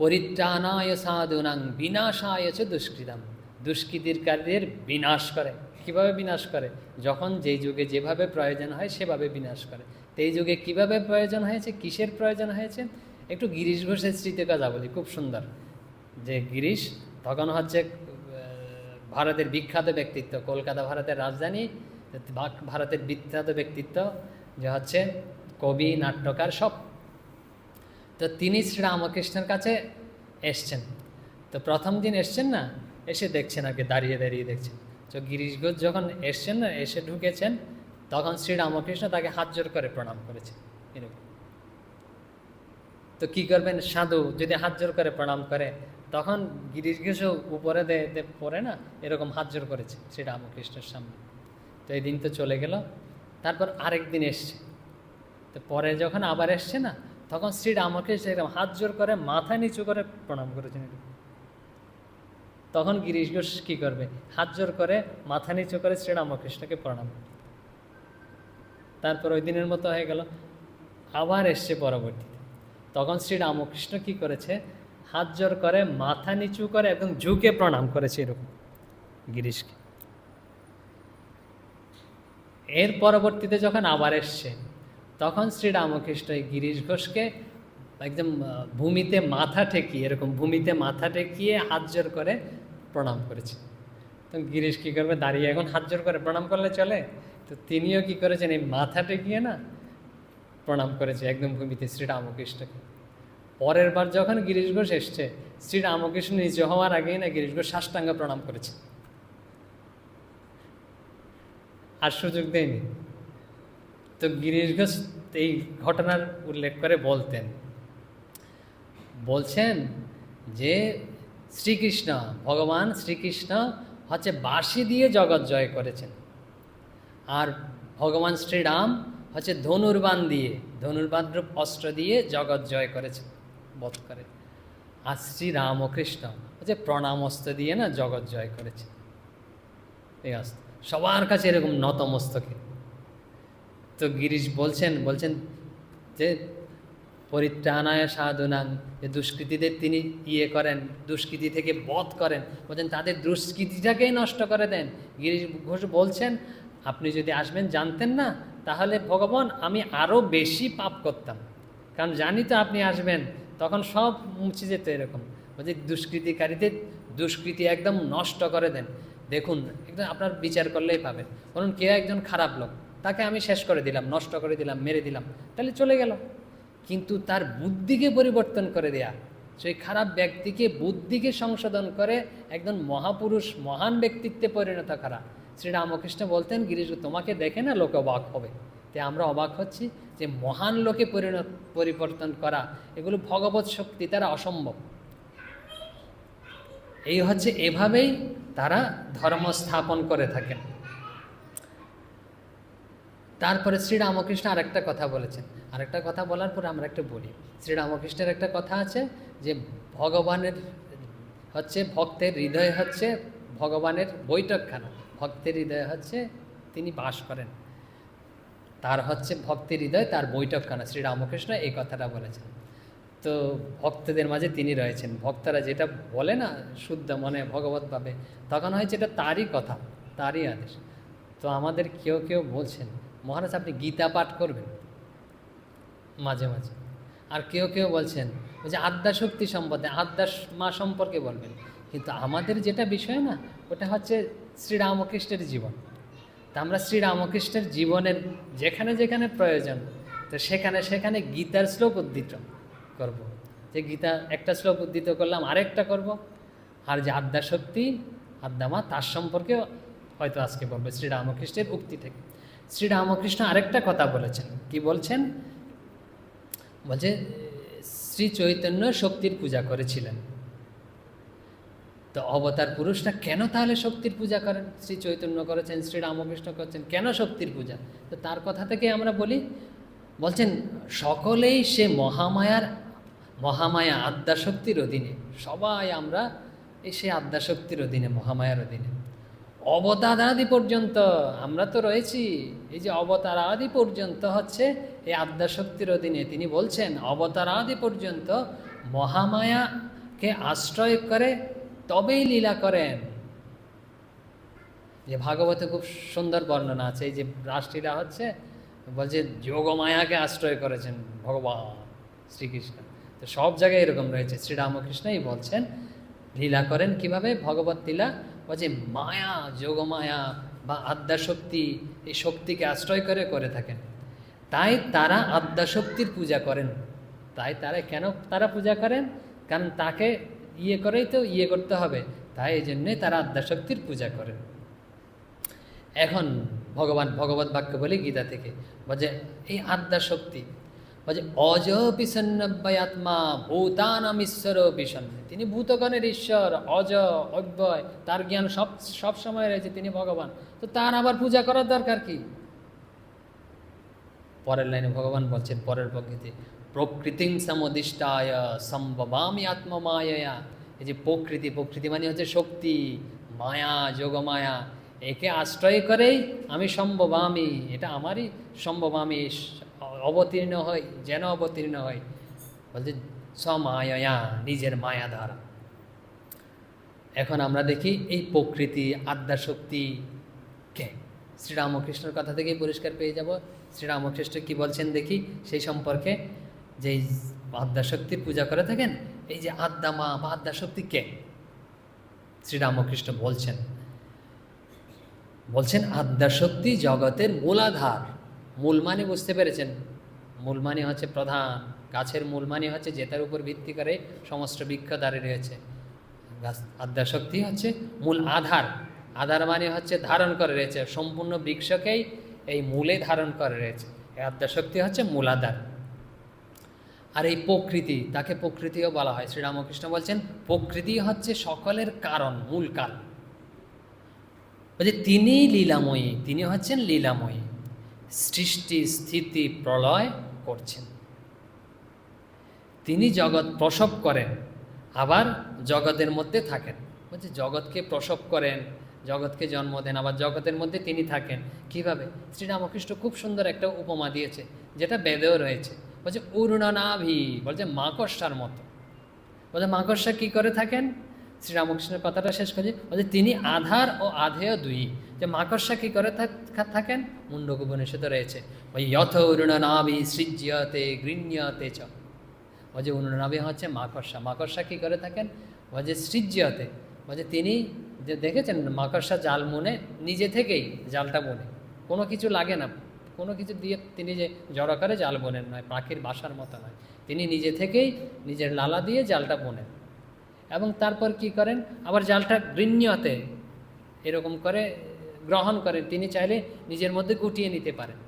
A: পরিত্রাণায় সাধুনাং বিনাশায় চ দুষ্কৃতাম, দুষ্কৃতিকারীদের বিনাশ করে। কিভাবে বিনাশ করে? যখন যেই যুগে যেভাবে প্রয়োজন হয় সেভাবে বিনাশ করে। তো এই যুগে কীভাবে প্রয়োজন হয়েছে, কিসের প্রয়োজন হয়েছে? একটু গিরিশ ঘোষের স্মৃতির কথা বলি, খুব সুন্দর। যে গিরিশ তখন হচ্ছে ভারতের বিখ্যাত ব্যক্তিত্ব, কলকাতা ভারতের রাজধানী, ভারতের বিখ্যাত ব্যক্তিত্ব, যে হচ্ছে কবি, নাট্যকার সব। তো তিনি শ্রীরামকৃষ্ণের কাছে এসছেন। তো প্রথম দিন এসছেন না, এসে দেখছেন আর কি, দাঁড়িয়ে দাঁড়িয়ে দেখছেন। তো গিরিশ ঘোষ যখন এসছেন না, এসে ঢুকেছেন, তখন শ্রীরামকৃষ্ণ তাকে হাত জোর করে প্রণাম করেছে এরকম। তো কী করবেন? সাধু যদি হাত জোর করে প্রণাম করে, তখন গিরিশ ঘোষও উপরে পড়ে না, এরকম হাত জোর করেছে শ্রীরামকৃষ্ণের সামনে। তো এই দিন তো চলে গেল। তারপর আরেক দিন এসছে। তো পরে যখন আবার এসছে না, তখন শ্রীরামকৃষ্ণ এরকম হাত জোর করে মাথা নিচু করে প্রণাম করেছেন। তখন গিরিশ ঘোষ কী করবে? হাত জোর করে মাথা নিচু করে শ্রীরামকৃষ্ণকে প্রণাম। তারপর ওই দিনের মতো হয়ে গেল। আবার এসছে পরবর্তীতে, তখন শ্রীরামকৃষ্ণ কী করেছে? হাত জোর করে মাথা নিচু করে একদম ঝুঁকে প্রণাম করেছে এরকম গিরিশকে। এর পরবর্তীতে যখন আবার এসছে, তখন শ্রীরামকৃষ্ণ এই গিরিশ ঘোষকে একদম ভূমিতে মাথা ঠেকিয়ে, এরকম ভূমিতে মাথা ঠেকিয়ে হাত জোর করে প্রণাম করেছে। তো গিরিশ কী করবে? দাঁড়িয়ে এখন হাত জোর করে প্রণাম করলে চলে? তো তিনিও কী করেছেন? এই মাথা ঠেকিয়ে না প্রণাম করেছে একদম ভূমিতে শ্রীরামকৃষ্ণকে। পরের বার যখন গিরিশ ঘোষ এসছে, শ্রীরামকৃষ্ণ নিচে হওয়ার আগেই না গিরিশ ঘোষ সাষ্টাঙ্গ প্রণাম করেছে, আর সুযোগ দেয়নি। তো গিরিশ ঘোষ এই ঘটনার উল্লেখ করে বলছেন যে শ্রীকৃষ্ণ, ভগবান শ্রীকৃষ্ণ হচ্ছে বাঁশি দিয়ে জগৎ জয় করেছেন, আর ভগবান শ্রীরাম হচ্ছে ধনুর্বাণ দিয়ে, ধনুর্বাণ রূপ অস্ত্র দিয়ে জগৎ জয় করেছেন, বধ করে। আর শ্রীরামকৃষ্ণ হচ্ছে প্রণাম অস্ত্র দিয়ে না জগৎ জয় করেছে। এই অস্ত্র সবার কাছে এরকম নতমস্তকে। তো গিরিশ বলছেন যে পরিত্রাণায় সাধুনাং, যে দুষ্কৃতীদের তিনি করেন, দুষ্কৃতি থেকে বধ করেন, বলছেন তাদের দুষ্কৃতিটাকেই নষ্ট করে দেন। গিরিশ ঘোষ বলছেন, আপনি যদি আসবেন জানতেন না, তাহলে ভগবান আমি আরও বেশি পাপ করতাম, কারণ জানি তো আপনি আসবেন, তখন সব মুছে যেত এরকম। বলছে দুষ্কৃতিকারীদের দুষ্কৃতি একদম নষ্ট করে দেন। দেখুন, একদম আপনার বিচার করলেই পাবেন। বলুন কেউ একজন খারাপ লোক, তাকে আমি শেষ করে দিলাম, নষ্ট করে দিলাম, মেরে দিলাম, তাহলে চলে গেল। কিন্তু তার বুদ্ধিকে পরিবর্তন করে দেয়া, সেই খারাপ ব্যক্তিকে বুদ্ধিকে সংশোধন করে একজন মহাপুরুষ, মহান ব্যক্তিত্বে পরিণত করা। শ্রীরামকৃষ্ণ বলতেন, গিরিশ তোমাকে দেখে না লোকে অবাক হবে। তাই আমরা অবাক হচ্ছি যে মহান লোকে পরিবর্তন করা, এগুলো ভগবত শক্তি, তারা অসম্ভব। এই হচ্ছে, এভাবেই তারা ধর্ম স্থাপন করে থাকেন। তারপরে শ্রীরামকৃষ্ণ আরেকটা কথা বলেছেন, আরেকটা কথা বলার পরে আমরা একটা বলি। শ্রীরামকৃষ্ণের একটা কথা আছে যে ভগবানের হচ্ছে, ভক্তের হৃদয় হচ্ছে ভগবানের বৈঠকখানা, ভক্তের হৃদয় হচ্ছে তিনি বাস করেন, তার হচ্ছে ভক্তের হৃদয় তার বৈঠকখানা। শ্রীরামকৃষ্ণ এই কথাটা বলেছেন। তো ভক্তদের মাঝে তিনি রয়েছেন, ভক্তরা যেটা বলে না শুদ্ধ মনে ভগবত ভাবে, তখন হয়েছে এটা তারই কথা। তারই আদেশ। তো আমাদের কেউ কেউ বলছেন, মহারাজ আপনি গীতা পাঠ করবেন মাঝে মাঝে, আর কেউ কেউ বলছেন ওই যে আদ্যাশক্তি সম্বন্ধে মা সম্পর্কে বলবেন। কিন্তু আমাদের যেটা বিষয় না, ওটা হচ্ছে শ্রীরামকৃষ্ণের জীবন। তা আমরা শ্রীরামকৃষ্ণের জীবনের যেখানে যেখানে প্রয়োজন, তো সেখানে সেখানে গীতার শ্লোক উদ্ধৃত করব। যে গীতা একটা শ্লোক উদ্ধৃত করলাম, আরেকটা করব। আর যে আদ্যাশক্তি, আদ্যামা, তার সম্পর্কে হয়তো আজকে বলবো শ্রীরামকৃষ্ণের উক্তি থেকে। শ্রীরামকৃষ্ণ আরেকটা কথা বলেছেন, কি বলছেন? বলছে শ্রী চৈতন্য শক্তির পূজা করেছিলেন। তো অবতার পুরুষরা কেন তাহলে শক্তির পূজা করেন? শ্রী চৈতন্য করেছেন, শ্রীরামকৃষ্ণ করেছেন, কেন শক্তির পূজা? তো তার কথা থেকে আমরা বলি, বলছেন সকলেই সে মহামায়া আদ্যাশক্তির অধীনে, সবাই আমরা এই সে আদ্যাশক্তির অধীনে, মহামায়ার অধীনে। অবতারাদি পর্যন্ত আমরা তো রয়েছি, এই যে অবতারাদি পর্যন্ত হচ্ছে এই আদ্যাশক্তির অধীনে। তিনি বলছেন অবতারাদি পর্যন্ত মহামায়াকে আশ্রয় করে তবেই লীলা করেন। যে ভাগবতে খুব সুন্দর বর্ণনা আছে, এই যে রাসলীলা হচ্ছে, বলছে যোগমায়াকে আশ্রয় করেছেন ভগবান শ্রীকৃষ্ণ। তো সব জায়গায় এরকম রয়েছে। শ্রীরামকৃষ্ণই বলছেন লীলা করেন কিভাবে, ভগবত লীলা। বলছে মায়া, যোগমায়া বা আদ্যাশক্তি, এই শক্তিকে আশ্রয় করে করে থাকেন। তাই তারা আদ্যাশক্তির পূজা করেন। তাই তারা কেন তারা পূজা করেন? কারণ তাকে করেই তো করতে হবে, তাই এই জন্যে তারা আদ্যাশক্তির পূজা করেন। এখন ভগবত বাক্য বলে গীতা থেকে, বলছে এই আদ্যাশক্তি, বলছে অজ পিসন্নব্যয়াত্মা ভূতানাম ঈশ্বর পিসন্ন। তিনি ভূতগণের ঈশ্বর, অজ, অব্যয়, তার জ্ঞান সব সময় রয়েছে, তিনি ভগবান। তো তার আবার পূজা করার দরকার কি? পরের লাইনে ভগবান বলছেন, পরের পঙ্ক্তিতে প্রকৃতিং সমদিষ্টায় সম্ভবামি আত্মমায়া। এই যে প্রকৃতি মানে হচ্ছে শক্তি, মায়া, যোগমায়া, একে আশ্রয় করেই আমি সম্ভবামি, এটা আমারই সম্ভবামি, অবতীর্ণ হই, যেন অবতীর্ণ হয়। বলছে স্বমায়া, নিজের মায়া দ্বারা। এখন আমরা দেখি এই প্রকৃতি, আদ্যাশক্তি কে? শ্রীরামকৃষ্ণের কথা থেকেই পরিষ্কার পেয়ে যাব। শ্রীরামকৃষ্ণ কি বলছেন দেখি সেই সম্পর্কে, যে আদ্যাশক্তির পূজা করে থাকেন, এই যে আদ্যামা বা আদ্যাশক্তি কে? শ্রীরামকৃষ্ণ বলছেন আদ্যাশক্তি জগতের মূলাধার। মূল মানে বুঝতে পেরেছেন? মূল মানে হচ্ছে প্রধান, গাছের মূল মানে হচ্ছে যেটার উপর ভিত্তি করে সমস্ত বৃক্ষ দাঁড়িয়ে রয়েছে। আদ্যাশক্তি হচ্ছে মূল আধার। আধার মানে হচ্ছে ধারণ করে রয়েছে, সম্পূর্ণ বৃক্ষকেই এই মূলে ধারণ করে রয়েছে। এই আদ্যাশক্তি হচ্ছে মূলাধার। আর এই প্রকৃতি, তাকে প্রকৃতিও বলা হয়। শ্রীরামকৃষ্ণ বলছেন প্রকৃতি হচ্ছে সকলের কারণ, মূল কারণ। বলছে তিনি লীলাময়ী, তিনি হচ্ছেন লীলাময়ী, সৃষ্টি স্থিতি প্রলয় করছেন। তিনি জগৎ প্রসব করেন, আবার জগতের মধ্যে থাকেন। বলছে জগৎকে প্রসব করেন, জগৎকে জন্ম দেন, আবার জগতের মধ্যে তিনি থাকেন। কিভাবে? শ্রীরামকৃষ্ণ খুব সুন্দর একটা উপমা দিয়েছে, যেটা বেদেও রয়েছে। বলছে উর্ণনাভি, বলছে মাকড়সার মতো। বলছে মাকড়সা কি করে থাকেন? শ্রীরামকৃষ্ণের কথাটা শেষ করছি, বলছে তিনি আধার ও আধেয় দুই। যে মাকড়সা কি করে থাকেন? মুন্ডক উপনিষদে রয়েছে, ওই যথ উর্ণনাভি সৃজ্যতে গৃহ্যতে চ। বলছে উর্ণনাভি হচ্ছে মাকড়সা। মাকড়সা কি করে থাকেন? বলছে সৃজ্যতে, বলছে তিনি যে দেখেছেন মাকড়সা জাল মুনে, নিজে থেকেই জালটা বোনে, কোনো কিছু লাগে না, কোনো কিছু দিয়ে তিনি যে জড়ো করে জাল বোনেন নয়, পাখির বাসার মতো নয়, তিনি নিজে থেকেই নিজের লালা দিয়ে জালটা বোনেন। এবং তারপর কি করেন? আবার জালটা গৃহ্যতে এরকম করে গ্রহণ করেন, তিনি চাইলে নিজের মধ্যে গুটিয়ে নিতে পারেন।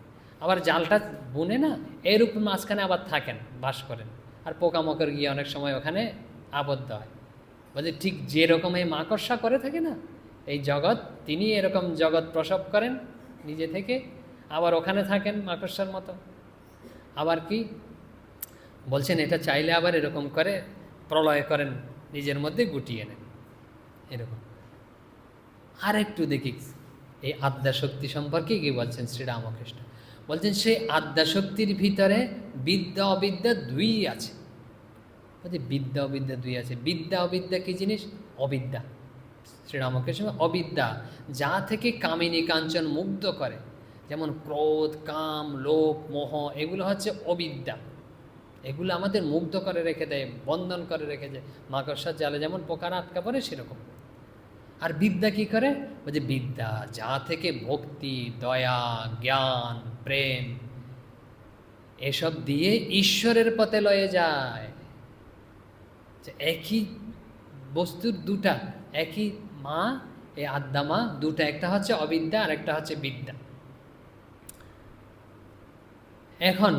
A: আবার জালটা বুনে না, এরূপ মাঝখানে আবার থাকেন, বাস করেন, আর পোকামাকড় গিয়ে অনেক সময় ওখানে আবদ্ধ হয়। বলছে ঠিক যেরকম এই মাকড়সা করে থাকে না এই জগৎ, তিনি এরকম জগৎ প্রসব করেন নিজে থেকে, আবার ওখানে থাকেন মাকড়সার মতো। আবার কি বলছেন? এটা চাইলে আবার এরকম করে প্রলয় করেন, নিজের মধ্যে গুটিয়ে নেন, এরকম। আর একটু দেখি এই আদ্যাশক্তি সম্পর্কে কি বলছেন শ্রীরামকৃষ্ণ। বলছেন সেই আদ্যাশক্তির ভিতরে বিদ্যা অবিদ্যা দুই আছে। বলছে বিদ্যা অবিদ্যা দুই আছে। বিদ্যা অবিদ্যা কি জিনিস? অবিদ্যা, শ্রীরামকৃষ্ণ অবিদ্যা, যা থেকে কামিনী কাঞ্চন মুগ্ধ করে, যেমন ক্রোধ, কাম, লোভ, মোহ, এগুলো হচ্ছে অবিদ্যা। এগুলো আমাদের মুগ্ধ করে রেখে দেয়, বন্ধন করে রেখে দেয়। মাকড়সার জালে যেমন পোকারা আটকা পড়ে সেরকম। আর বিদ্যা কি করে? বলছে বিদ্যা যা থেকে ভক্তি, দয়া, জ্ঞান, প্রেম এসব দিয়ে ঈশ্বরের পথে লয়ে যায়। একই বস্তুর দুটা, একই মা, এই আদ্যা মা দুটা, একটা হচ্ছে অবিদ্যা আর একটা হচ্ছে বিদ্যা। এখন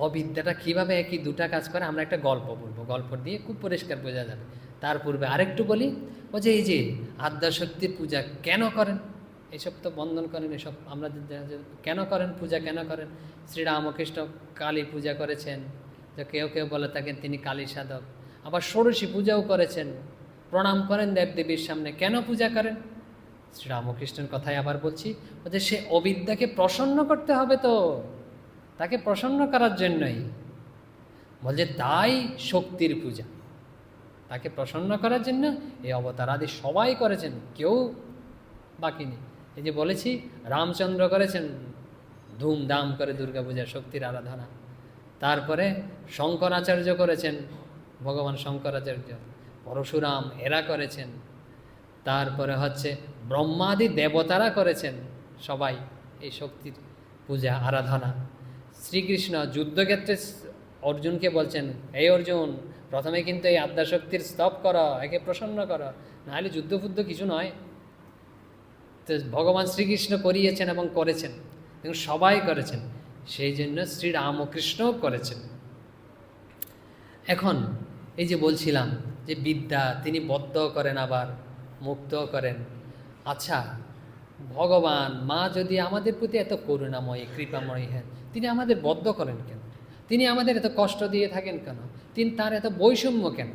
A: অবিদ্যাটা কিভাবে একই দুটা কাজ করে আমরা একটা গল্প বলবো, গল্প দিয়ে খুব পরিষ্কার বোঝা যাবে। তার পূর্বে আরেকটু বলি, ও যে এই যে আদ্যাশক্তির পূজা কেন করেন, এসব তো বন্ধন করেন, এসব আমরা কেন করেন পূজা, কেন করেন? শ্রীরামকৃষ্ণ কালী পূজা করেছেন, তো কেউ কেউ বলে থাকেন তিনি কালী সাধক। আবার ষোড়শী পূজাও করেছেন, প্রণাম করেন দেবদেবীর সামনে। কেন পূজা করেন? শ্রীরামকৃষ্ণের কথাই আবার বলছি, যে সে অবিদ্যাকে প্রসন্ন করতে হবে, তো তাকে প্রসন্ন করার জন্যই বলছে, তাই শক্তির পূজা, তাকে প্রসন্ন করার জন্য এই অবতার আদি সবাই করেছেন, কেউ বাকি নেই। এই যে বলেছি রামচন্দ্র করেছেন ধুমধাম করে দুর্গাপূজা, শক্তির আরাধনা। তারপরে শঙ্করাচার্য করেছেন, ভগবান শঙ্করাচার্য, পরশুরাম এরা করেছেন। তারপরে হচ্ছে ব্রহ্মাদি দেবতারা করেছেন, সবাই এই শক্তির পূজা আরাধনা। শ্রীকৃষ্ণ যুদ্ধক্ষেত্রে অর্জুনকে বলছেন, এই অর্জুন, প্রথমে কিন্তু এই আদ্যাশক্তির স্তব করো, একে প্রসন্ন করো, নাহলে যুদ্ধফুদ্ধ কিছু নয়। তো ভগবান শ্রীকৃষ্ণ করিয়েছেন এবং করেছেন, এবং সবাই করেছেন, সেই জন্য শ্রীরামকৃষ্ণও করেছেন। এখন এই যে বলছিলাম যে বিদ্যা তিনি বদ্ধ করেন আবার মুক্ত করেন। আচ্ছা, ভগবান মা যদি আমাদের প্রতি এত করুণাময়ী, কৃপাময়ী হন, তিনি আমাদের বদ্ধ করেন কেন? তিনি আমাদের এত কষ্ট দিয়ে থাকেন কেন? তিনি তার এত বৈষম্য কেন?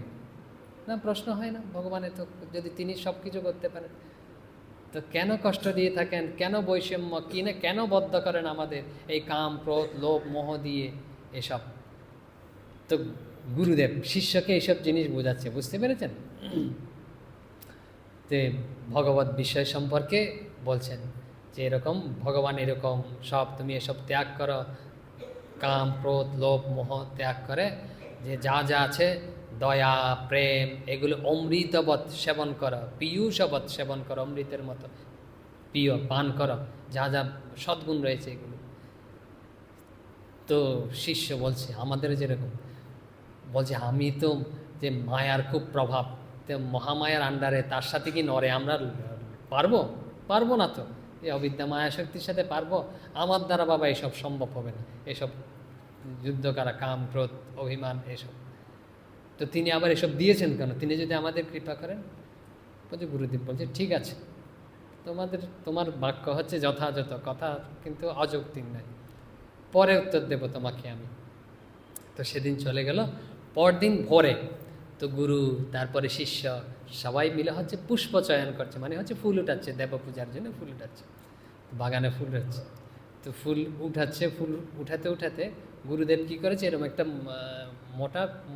A: না, প্রশ্ন হয় না? ভগবান এত, যদি তিনি সব কিছু করতে পারেন, তো কেন কষ্ট দিয়ে থাকেন, কেন বৈষম্য, কিনে কেন বদ্ধ করেন আমাদের এই কাম, ক্রোধ, লোভ, মোহ দিয়ে এসব? তো গুরুদেব শিষ্যকে এইসব জিনিস বোঝাচ্ছে, বুঝতে পেরেছেন? যে ভগবত বিষয় সম্পর্কে বলছেন যে এরকম ভগবান এরকম সব, তুমি এসব ত্যাগ করো, কাম, ক্রোধ, লোভ, মোহ ত্যাগ করে যে যা যা আছে দয়া, প্রেম, এগুলো অমৃতবৎ সেবন করো, পীয়ূষবৎ সেবন করো, অমৃতের মতো প্রিয় পান করো, যা যা সদ্গুণ রয়েছে এগুলো। তো শিষ্য বলছে আমাদের যেরকম, বলছে আমি তো যে মায়ার খুব প্রভাব, তো মহামায়ার আন্ডারে, তার সাথে কি নরে আমরা পারবো? পারবো না তো। এই অবিদ্যা মায়া শক্তির সাথে পারবো? আমার দ্বারা বাবা এসব সম্ভব হবে না, এসব যুদ্ধ করা, কাম, ক্রোধ, অভিমান, এসব। তো তিনি আবার এসব দিয়েছেন কেন? তিনি যদি আমাদের কৃপা করেন। বলছে গুরুদেব বলছে ঠিক আছে, তোমার বাক্য হচ্ছে যথাযথ কথা, কিন্তু অযৌক্তিক নয়, পরে উত্তর দেব তোমাকে আমি। তো সেদিন চলে গেল। পরদিন ভোরে তো গুরু, তারপরে শিষ্য সবাই মিলে হচ্ছে পুষ্প চয়ন করছে, মানে হচ্ছে ফুল উঠাচ্ছে, দেব পূজার জন্য ফুল উঠাচ্ছে, বাগানে ফুল হচ্ছে। তো ফুল উঠাচ্ছে, ফুল উঠাতে উঠাতে গুরুদেব কী করেছে, এরকম একটা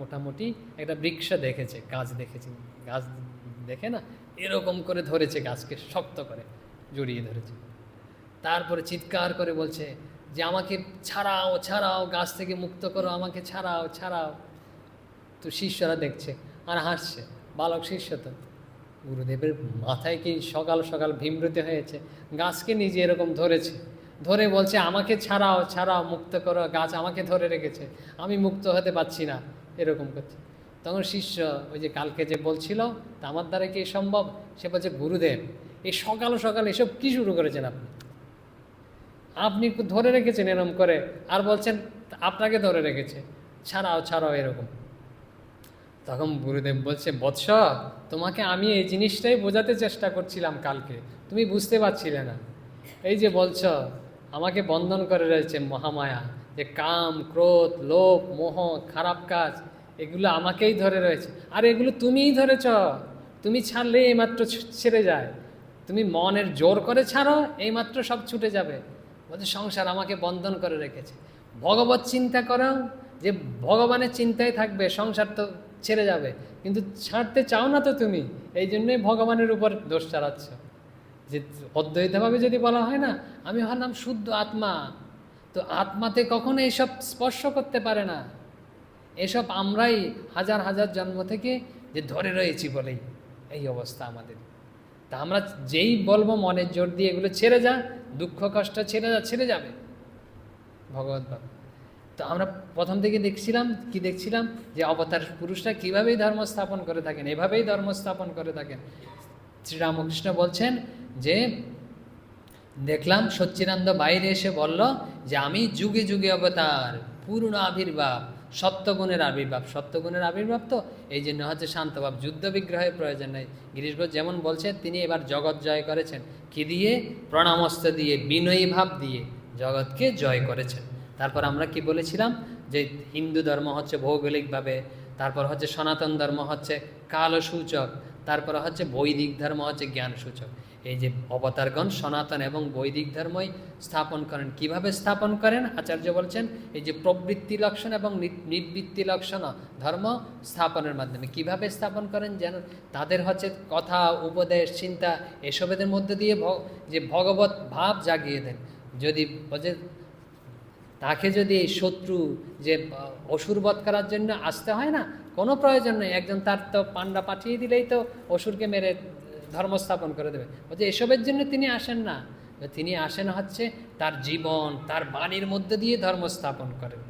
A: মোটামুটি একটা বৃক্ষ দেখেছে, গাছ দেখেছে, গাছ দেখে না এরকম করে ধরেছে, গাছকে শক্ত করে জড়িয়ে ধরেছে। তারপরে চিৎকার করে বলছে যে আমাকে ছাড়াও, ছাড়াও, গাছ থেকে মুক্ত করো, আমাকে ছাড়াও, ছাড়াও। তো শিষ্যরা দেখছে আর হাসছে, বালক শিষ্য তো। গুরুদেবের মাথায় কি সকাল সকাল ভীমরতি হয়েছে, গাছকে নিজে এরকম ধরেছে, ধরে বলছে আমাকে ছাড়াও, ছাড়াও, মুক্ত করো, গাছ আমাকে ধরে রেখেছে, আমি মুক্ত হতে পারছি না, এরকম করছে। তখন শিষ্য ওই যে কালকে যে বলছিল তা আমার দ্বারা কি সম্ভব, সে বলছে গুরুদেব এই সকাল সকাল এসব কি শুরু করেছেন আপনি? আপনি ধরে রেখেছেন এরকম করে, আর বলছেন আপনাকে ধরে রেখেছে, ছাড়াও, ছাড়াও, এরকম। তখন গুরুদেব বলছে বৎস, তোমাকে আমি এই জিনিসটাই বোঝাতে চেষ্টা করছিলাম কালকে, তুমি বুঝতে পারছিলে না। এই যে বলছ আমাকে বন্ধন করে রয়েছে মহামায়া, যে কাম, ক্রোধ, লোভ, মোহ, খারাপ কাজ, এগুলো আমাকেই ধরে রয়েছে, আর এগুলো তুমিই ধরেছ, তুমি ছাড়লে এইমাত্র ছেড়ে যায়, তুমি মনের জোর করে ছাড়ো, এইমাত্র সব ছুটে যাবে। বলছে সংসার আমাকে বন্ধন করে রেখেছে। ভগবত চিন্তা করো, যে ভগবানের চিন্তায় থাকবে, সংসার তো ছেড়ে যাবে, কিন্তু ছাড়তে চাও না তো তুমি, এই জন্যই ভগবানের উপর দোষ চালাচ্ছ। যে অদ্বৈতভাবে যদি বলা হয় না, আমি হলাম শুদ্ধ আত্মা, তো আত্মাতে কখনো এইসব স্পর্শ করতে পারে না। এসব আমরাই হাজার হাজার জন্ম থেকে যে ধরে রয়েছি বলেই এই অবস্থা আমাদের। তা আমরা যেই বলবো মনের জোর দিয়ে এগুলো ছেড়ে যা, দুঃখ কষ্ট ছেড়ে যাবে ভগবত ভাবে। তো আমরা প্রথম থেকে দেখছিলাম যে অবতার পুরুষরা কীভাবেই ধর্ম স্থাপন করে থাকেন, এভাবেই ধর্ম স্থাপন করে থাকেন। শ্রীরামকৃষ্ণ বলছেন যে দেখলাম সচ্চিদানন্দ বাইরে এসে বলল যে আমি যুগে যুগে অবতার, পূর্ণ আবির্ভাব, সত্যগুণের আবির্ভাব। সত্যগুণের আবির্ভাব তো এই জন্য হচ্ছে শান্তভাব, যুদ্ধ বিগ্রহের প্রয়োজন নেই। গিরিশ ঘোষ যেমন বলছে, তিনি এবার জগৎ জয় করেছেন কি দিয়ে? প্রণামস্ত দিয়ে, বিনয়ী ভাব দিয়ে জগৎকে জয় করেছেন। তারপর আমরা কি বলেছিলাম যে হিন্দু ধর্ম হচ্ছে ভৌগোলিকভাবে, তারপর হচ্ছে সনাতন ধর্ম হচ্ছে কালসূচক, তারপর হচ্ছে বৈদিক ধর্ম হচ্ছে জ্ঞান সূচক। এই যে অবতারগণ সনাতন এবং বৈদিক ধর্মই স্থাপন করেন। কিভাবে স্থাপন করেন? আচার্য বলছেন এই যে প্রবৃত্তি লক্ষণ এবং নিবৃত্তি লক্ষণ ধর্ম স্থাপনের মাধ্যমে। কিভাবে স্থাপন করেন? যেন তাদের হচ্ছে কথা, উপদেশ, চিন্তা এসবের মধ্যে দিয়ে যে ভগবত ভাব জাগিয়ে দেন। যদি বলছে তাকে যদি শত্রু যে অসুরবধ করার জন্য আসতে হয় না, কোনো প্রয়োজন নেই, একজন তার তো পান্ডা পাঠিয়ে দিলেই তো অসুরকে মেরে ধর্ম স্থাপন করে দেবে। বলছে এসবের জন্য তিনি আসেন না, তিনি আসেন হচ্ছে তার জীবন, তার বাণীর মধ্যে দিয়ে ধর্ম স্থাপন করেন।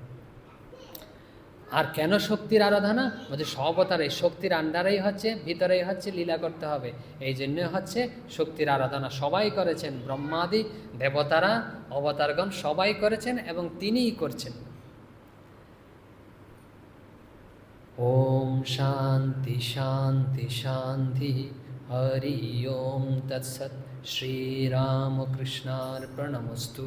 A: আর কেন শক্তির আরাধনা? বলছে সবতারে শক্তির আন্ডারেই হচ্ছে, ভিতরেই হচ্ছে লীলা করতে হবে, এই জন্য হচ্ছে শক্তির আরাধনা সবাই করেছেন, ব্রহ্মাদি দেবতারা অবতারগণ সবাই করেছেন এবং তিনিই করছেন। ওম শান্তি শান্তি শান্তি, হরি ওম তৎসৎ। শ্রীরামকৃষ্ণার্পণমস্তু।